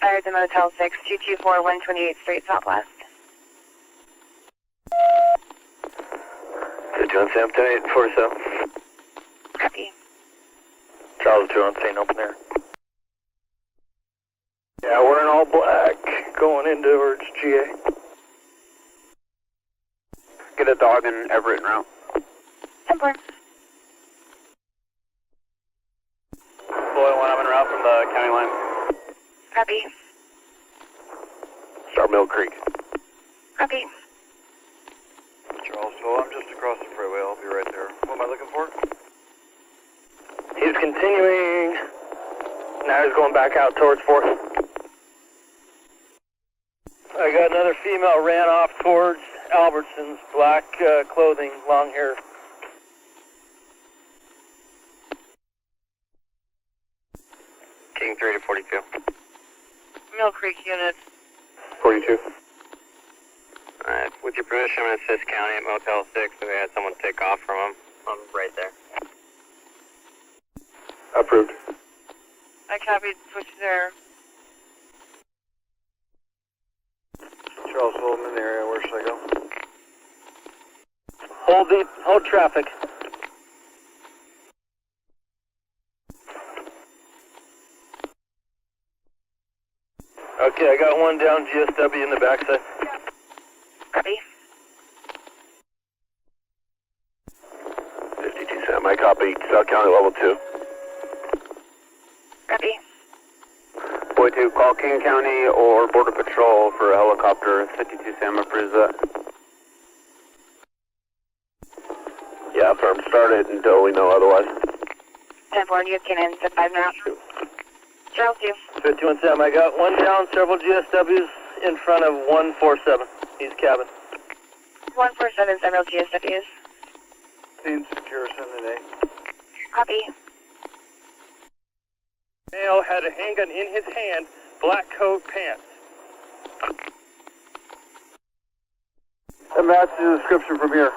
Fire to Motel 6, 224 128th Street, Southwest. 2 on Sam 10-847. Copy. Charles 2 on St. Open Air. Yeah, we're in all black, going in towards GA. Get a dog in Everett en route. 10-4. Boy 1, I'm en route from the county line. Copy. Start Mill Creek. Copy. Charles, so I'm just across the freeway. I'll be right there. What am I looking for? He's continuing. Now he's going back out towards 4th. I got another female ran off towards Albertson's, black clothing, long hair. King 3 to 42. Mill Creek unit. 42. Alright, with your permission, I'm going to assist County at Motel 6 if we had someone take off from him. I'm right there. Approved. I copied, switch there. Charles, hold him in the area. Where should I go? Hold traffic. Okay, I got one down GSW in the backside. Copy. 52 Sam, I copy. South County level 2. Copy. Boy 2, call King County or Border Patrol for a helicopter. 52 Sam approves that. Yeah, firm started until we know otherwise. 10-4, you can in, set 5 now. Charles 2. 51 Sam, I got one down, several GSWs in front of 147. He's cabin. 147, several GSWs. Team secure, send an A. Copy. Male had a handgun in his hand, black coat, pants. That matches the description from here.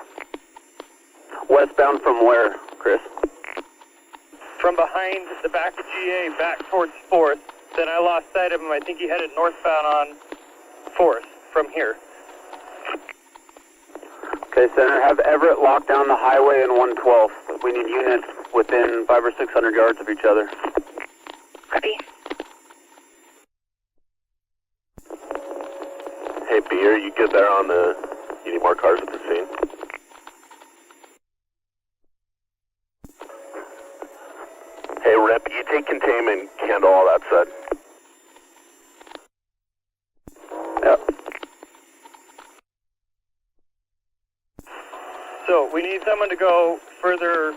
Westbound from where, Chris? From behind the back of GA, back towards 4th. Then I lost sight of him. I think he headed northbound on 4th from here. Okay, Center, have Everett lock down the highway and 112. We need units within 500 or 600 yards of each other. Copy. Hey, Beer, you get there on the... You need more cars at the scene? Hey, Rep, you take containment, handle all that side. Yep. So we need someone to go further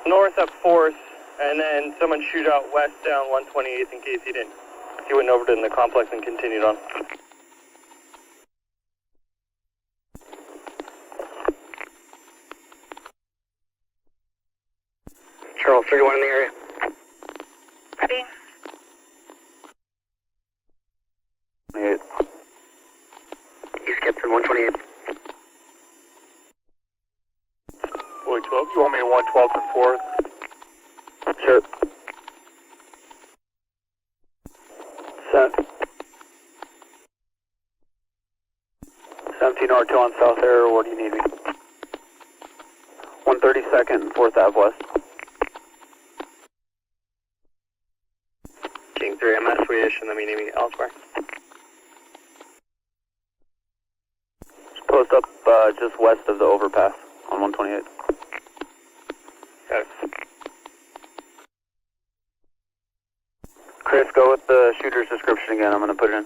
north up 4th, and then someone shoot out west down 128th in case he didn't. He went over to the complex and continued on. Charles, 31 in the area. Copy. 28. He's kept in 128. Boy 12, you want me to 112 and 4th? Sure. Sent. 17 R2 on South Air, where do you need me? 132nd and 4th Ave West. King 3, I'm at Swedish and then we need me elsewhere. Post up just west of the overpass on 128. Got it. Chris, go with the shooter's description again. I'm going to put it in.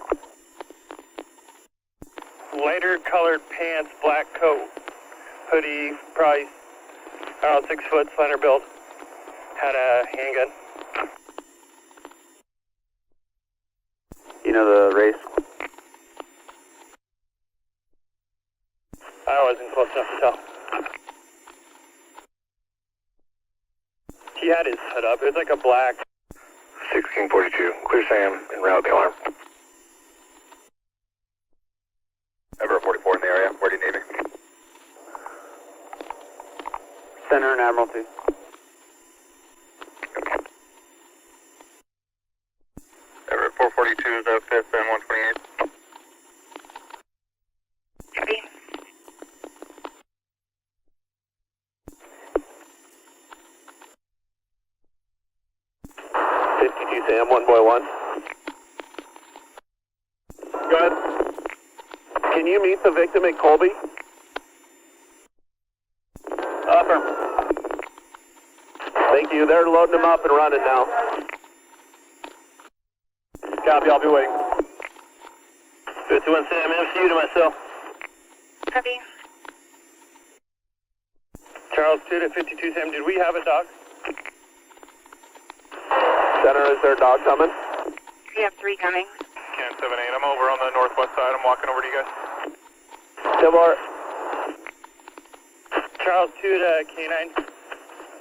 Lighter colored pants, black coat, hoodie, probably, I don't know, 6 foot, slender build. Had a handgun. You know the race? I wasn't close enough to tell. He had his hood up. It was like a black. 1642. Clear Sam and route the alarm. Everett 44 in the area. Where do you need me? Center and Admiralty. Everett 4 1042 is up 5th and 128. Copy. Sam, 1 boy 1. Go ahead. Can you meet the victim at Colby? Upper. Thank you. They're loading him up and running now. Copy, I'll be waiting. 51 Sam, MCU to myself. Copy. Charles 2 to 52 Sam, did we have a dog? Center, is there a dog coming? We have 3 coming. Can 78, I'm over on the northwest side. I'm walking over to you guys. Timor. Charles 2 to K9.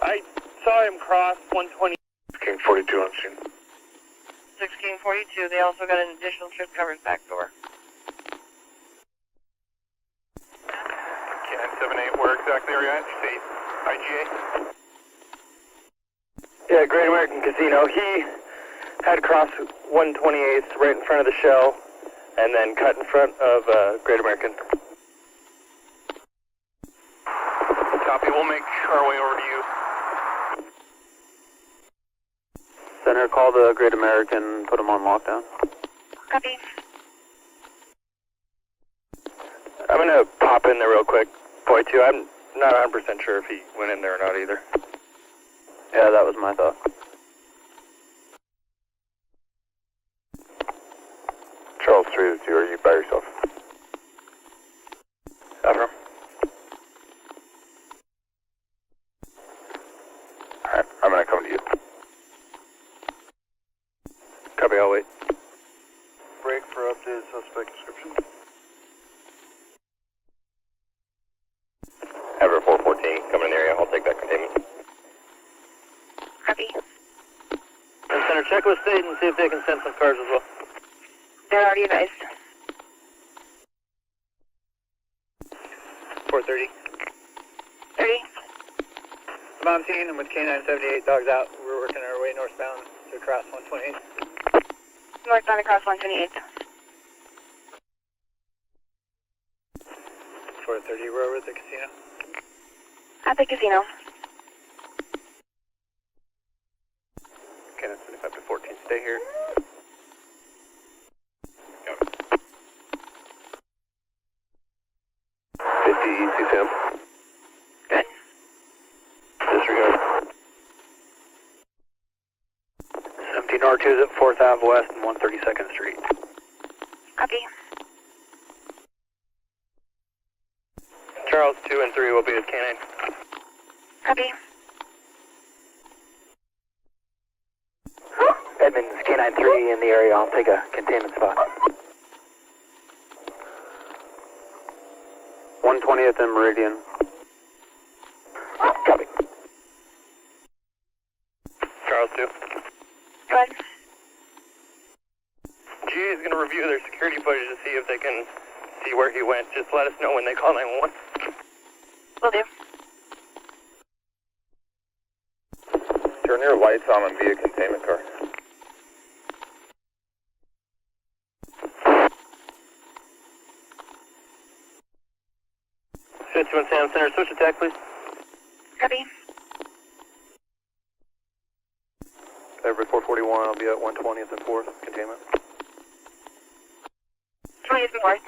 I saw him cross 120. King 42 on scene. 1642, they also got an additional trip covers back door. Can 78, where exactly are you at? You say IGA? Yeah, Great American Casino. He had crossed 128th right in front of the shell and then cut in front of Great American. Copy, we'll make our way over to you. Center, call the Great American, put him on lockdown. Copy. I'm going to pop in there real quick. Boy, too, I'm not 100% sure if he went in there or not either. Yeah, that was my thought. Charles 3 to 2, are you by yourself? Ever. Alright, I'm gonna come to you. Copy, I'll wait. Break for updated suspect description. Everett 414, coming in the area, I'll take that containment. Copy. And Center, check with State and see if they can send some cars as well. They're already advised. 430. 30. Bomb team, I'm with K978, dogs out. We're working our way northbound to cross 128. Northbound across 128. 430, we're over at the casino. At the casino. K975 to 14, stay here. Got it. 50 easy, Sam. Good. Disregard. 17 R2 is at 4th Ave West and 132nd Street. Copy. Charles 2 and 3 will be at K9. Copy. Edmonds, K9-3 in the area. I'll take a containment spot. 120th and Meridian. Copy. Charles 2. Go ahead. GA is going to review their security footage to see if they can see where he went. Just let us know when they call 911. Will do. Turn your lights on and be a containment car. One Sam Center, switch attack, please. Copy. Everett 441, I'll be at 120th and 4th, containment. 20th and 4th.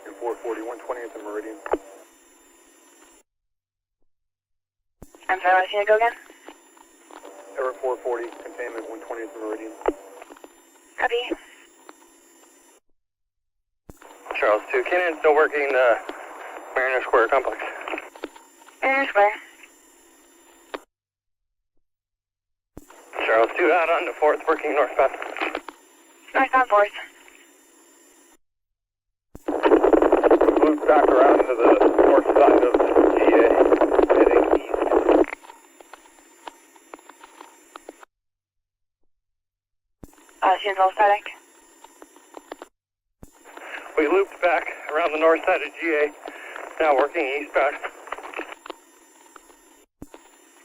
You're 440, 120th and Meridian. I'm sorry, want to see it go again? Everett 440, containment, 120th and Meridian. Copy. Charles 2, Cannon still working the Mariner Square complex. Mariner Square. Charles 2 out on the 4th, working northbound. Northbound 4th. Move back around to the north side of the GA, heading east. Students all static. We looped back around the north side of GA, now working eastbound.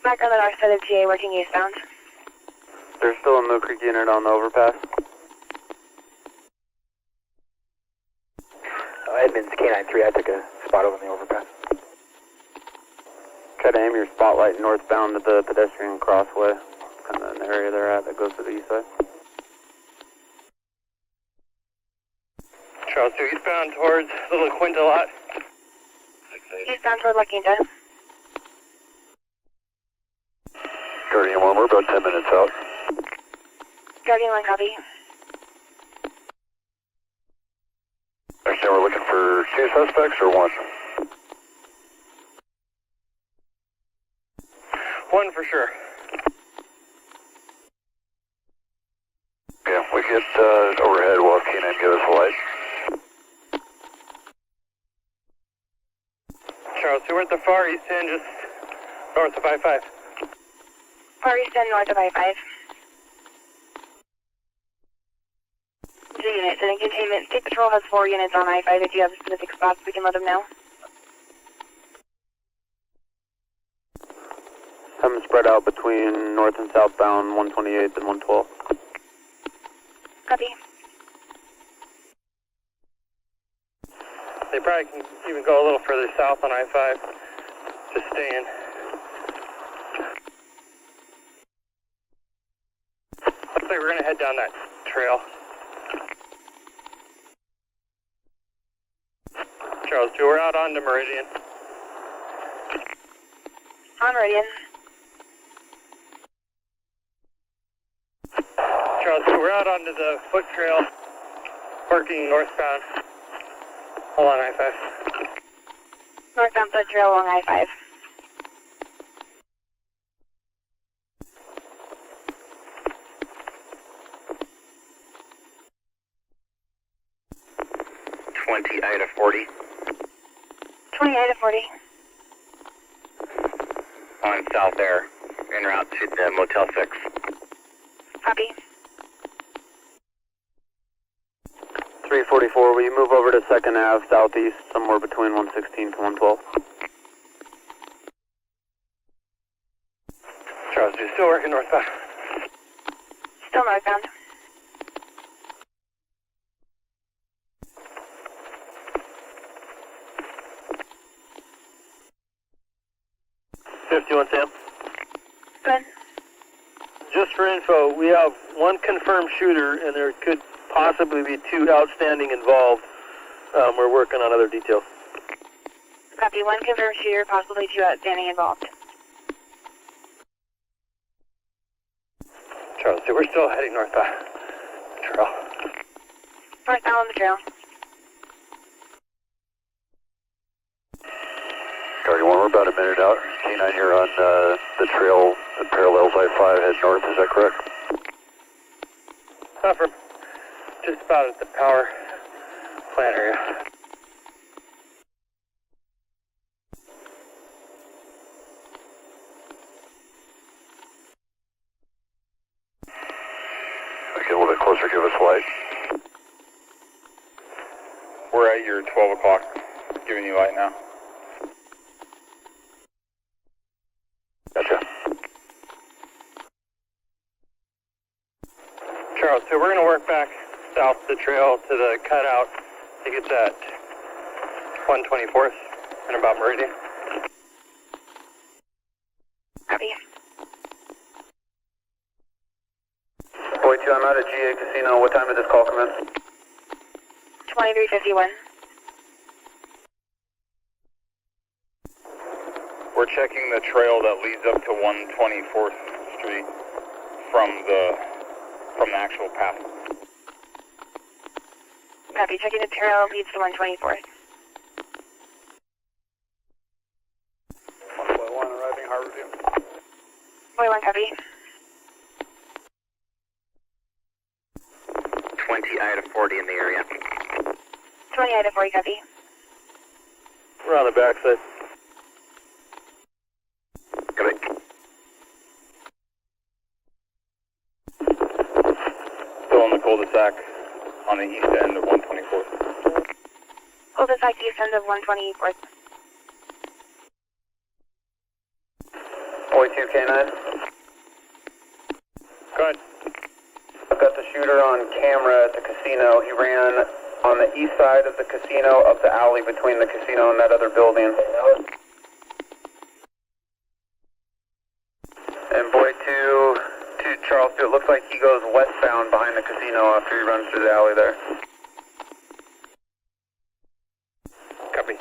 Back on the north side of GA, working eastbound. There's still a Mill Creek unit on the overpass. Edmonds, K93, I took a spot over in the overpass. Try to aim your spotlight northbound to the pedestrian crossway, kind of in the area they're at that goes to the east side. Charles 2, eastbound towards Little Quinta lot. Eastbound toward La Quinta. Guardian 1, we're about 10 minutes out. Guardian 1, copy. Actually, we're looking for 2 suspects or 1? 1 for sure. Yeah, we get overhead while K9 give us a light. Charles 2, we're at the far east end, just north of I-5. Far east end north of I-5. Two units in containment. State Patrol has 4 units on I-5. If you have specific spots, we can let them know. Have them spread out between north and southbound 128th and 112. Copy. They probably can even go a little further south on I-5. Just staying. Looks like we're going to head down that trail. Charles 2, we're out onto Meridian. On Meridian. Charles 2, we're out onto the foot trail, working northbound along I-5. Northbound foot trail along I-5. Ida 40. 20 Ida 40. On South Air, en route to the Motel 6. Copy. 344, will you move over to 2nd Ave southeast, somewhere between 116 to 112? Charles 2, still working northbound. Still northbound. Sam. Good. Just for info, we have 1 confirmed shooter, and there could possibly be 2 outstanding involved. We're working on other details. Copy. 1 confirmed shooter, possibly 2 outstanding involved. Charles 2, we're still heading northbound. Trail. Northbound on the trail. Guardian 1, we're about a minute out. K9, you're on the trail that parallels I-5, head north, is that correct? From just about at the power plant area. Okay, a little bit closer, give us light. We're at your 12 o'clock, giving you light now. Gotcha. Charles, so we're going to work back south the trail to the cutout. I think it's at 124th and about Meridian. Copy. Boy 2, I'm out at GA Casino. What time did this call commence? 2351. We're checking the trail that leads up to 124th Street from the actual path. Copy. Checking the trail leads to 124th. 1.1 arriving Harborview. 41 copy. 20 Ida 40 in the area. 20 Ida 40 copy. We're on the backside. Got it. Still on the cul-de-sac on the east end of 124th. Cul-de-sac east end of 124th. Boy 2, K9. Go ahead. I've got the shooter on camera at the casino. He ran on the east side of the casino, up the alley between the casino and that other building. And boy, to Charles, it looks like he goes westbound behind the casino after he runs through the alley there. Copy.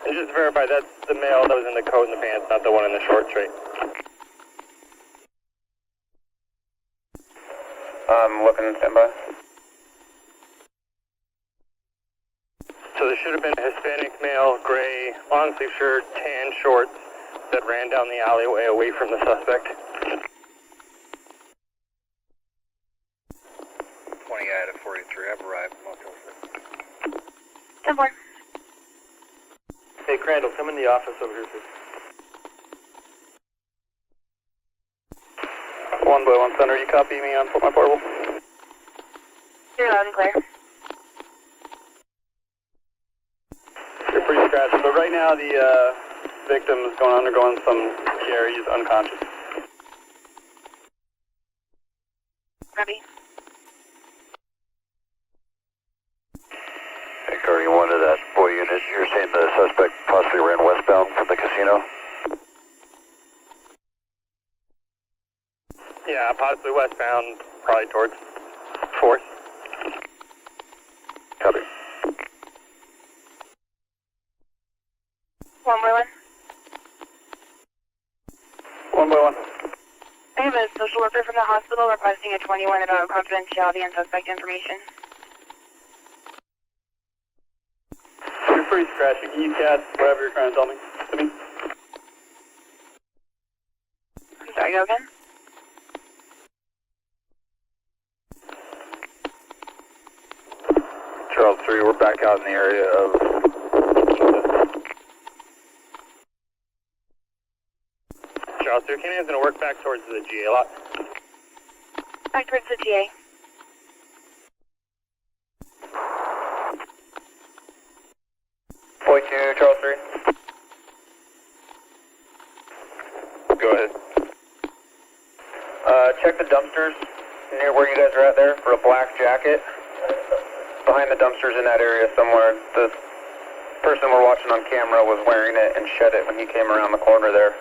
And just to verify, that's the male that was in the coat and the pants, not the one in the short straight. I'm looking, stand by. So there should have been a Hispanic male, gray, long sleeve shirt, tan shorts that ran down the alleyway away from the suspect. 20 out of 43, I've arrived. Motel 10-4. Hey, Crandall, come in the office over here, please. 1 by 1 center, you copy me on my portable? You're loud and clear. You're pretty scratched, but right now the victim is undergoing some care. He's unconscious. Copy. According to one of that boy unit, you're saying the suspect possibly ran westbound from the casino? Yeah, possibly westbound, probably towards 4th. Copy. 1 by 1. 1 by 1. I have a social worker from the hospital requesting a 21 about confidentiality and suspect information. You're pretty scratchy. Can you cat whatever you're trying to tell me? To me? I'm sorry, go again? Charles 3, we're back out in the area of... Charles 3, Kenan's going to work back towards the GA lot. Back towards the GA. Boy 2, Charles 3. Go ahead. Check the dumpsters near where you guys are at there for a black jacket. Behind the dumpsters in that area somewhere. The person we're watching on camera was wearing it and shed it when he came around the corner there.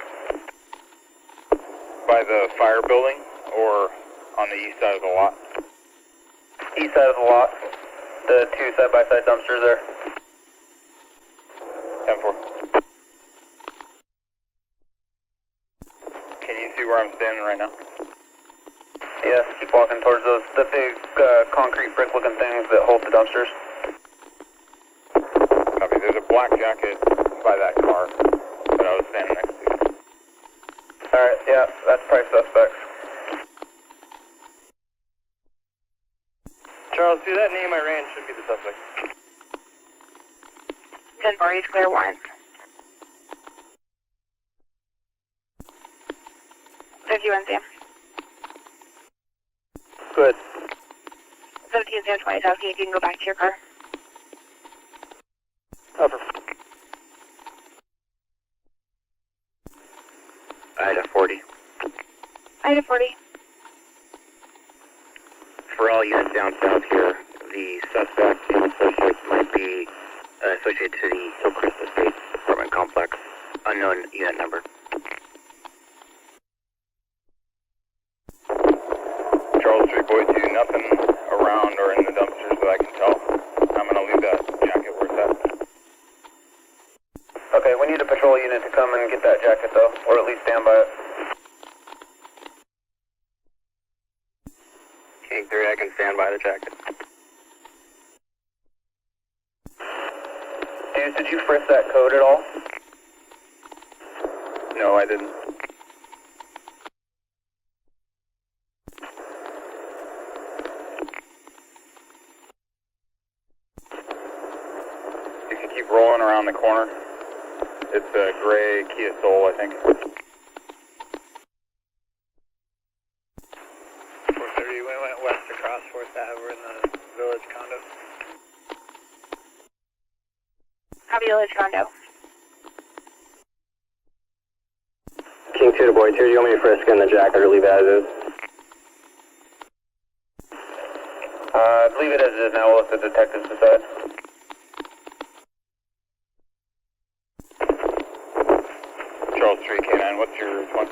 By the fire building or on the east side of the lot? East side of the lot. The 2 side-by-side dumpsters there. 10-4. Can you see where I'm standing right now? Yeah, keep walking towards those, the big concrete brick-looking things that hold the dumpsters. Copy. There's a black jacket by that car that I was standing next to. Alright, yeah, that's probably suspects. Charles, see that name I ran should be the suspect. 10-4, he's clear once. 51 Sam. Good. 17 Sam 20 South, you can go back to your car. Over. Ida 40. Ida 40. For all units down south here, the suspect and associates might be associated to the Hillcrest Estates apartment complex. Unknown unit number. Charles 3, Boy 2, nothing around or in the dumpsters that I can tell. I'm going to leave that jacket where it's at. Okay, we need a patrol unit to come and get that jacket though, or at least stand by it. King 3, I can stand by the jacket. Dude, did you frisk that code at all? No, I didn't. You can keep rolling around the corner. It's a gray Kia Soul, I think. 430, we went west across 4th Ave. We're in the Village condo. Copy, Village condo. Being 2 to boy 2, do you want me to frisk in the jacket or leave it as is? Leave it as it is now, we'll let the detectives decide. Charles 3, K9, what's your response?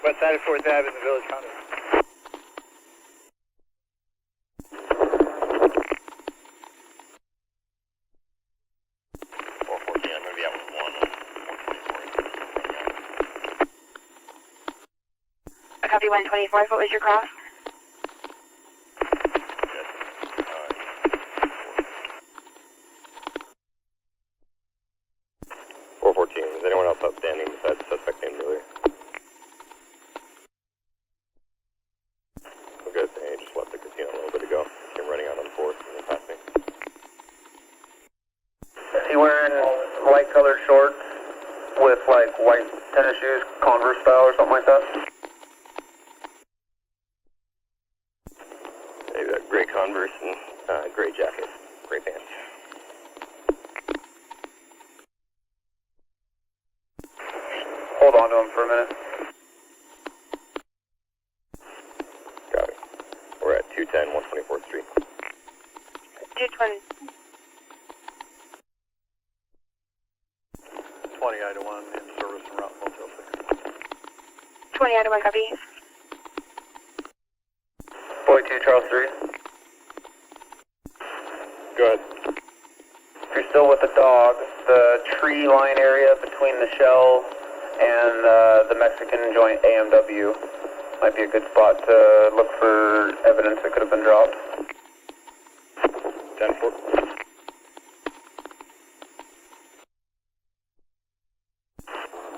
West side of 4th Ave in the village condo. Copy 124, what was your cross? Is anyone else outstanding besides the suspect named earlier? We're good. They just left the casino a little bit ago. Came running out on 4th and they passed me. Is he wearing light colored shorts with like white tennis shoes, Converse style or something like that? Maybe a gray Converse and gray jacket, gray pants. Hold on to him for a minute. Got it. We're at 210 124th Street. 220. 20 Ida 1 in service and route Motel 6. 20 out of 1 copy. Boy 2, Charles 3. Go ahead. If you're still with the dog, the tree line area between the shell and the Mexican joint AMW might be a good spot to look for evidence that could have been dropped. 10-4.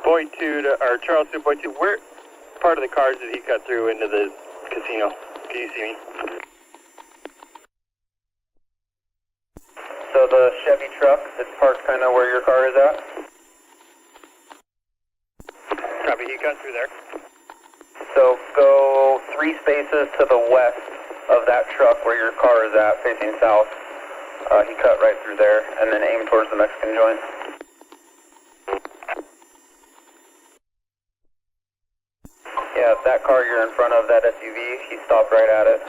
Boy 2 to, or Charles 2, Boy 2, where part of the cars did he cut through into the casino? Can you see me? So the Chevy truck that's parked kind of where your car is at? Copy, he cut through there. So go 3 spaces to the west of that truck where your car is at, facing south. He cut right through there, and then aim towards the Mexican joint. Yeah, that car you're in front of, that SUV, he stopped right at it.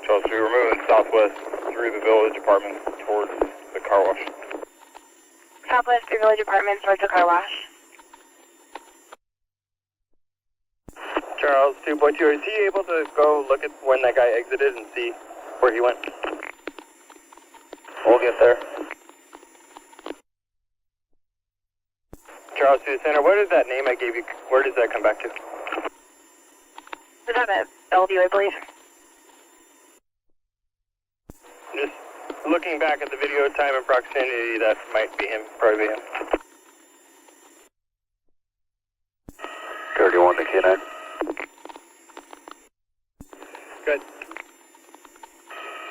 Charles 3, we're moving southwest through the village apartment towards the car wash. Southwest through Village Apartments towards the car wash. Charles 2, Boy 2, is he able to go look at when that guy exited and see where he went? We'll get there. Charles 2 Center, what is that name I gave you? Where does that come back to? Is that at Bellevue, I believe? Just looking back at the video, time and proximity, that might be him, probably be him. 31 to K9. Good.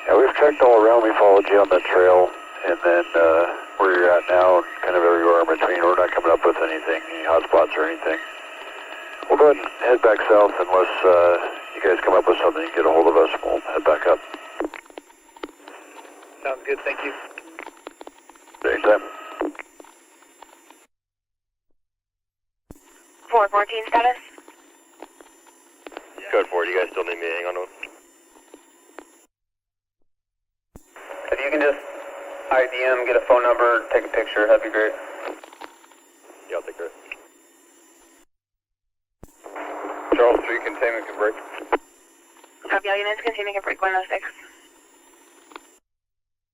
Yeah, we've checked all around. We followed you on the trail, and then where you're at now, kind of everywhere in between. We're not coming up with anything, any hot spots or anything. We'll go ahead and head back south unless you guys come up with something. Get a hold of us, and we'll head back up. Sounds good, thank you. Anytime. 414 status. Code 4, do you guys still need me to hang on to him? If you can just ID him, get a phone number, take a picture, that'd be great. Yeah, I'll take care of it. Charles 3, containment can break. Copy all units, continuing at break 106.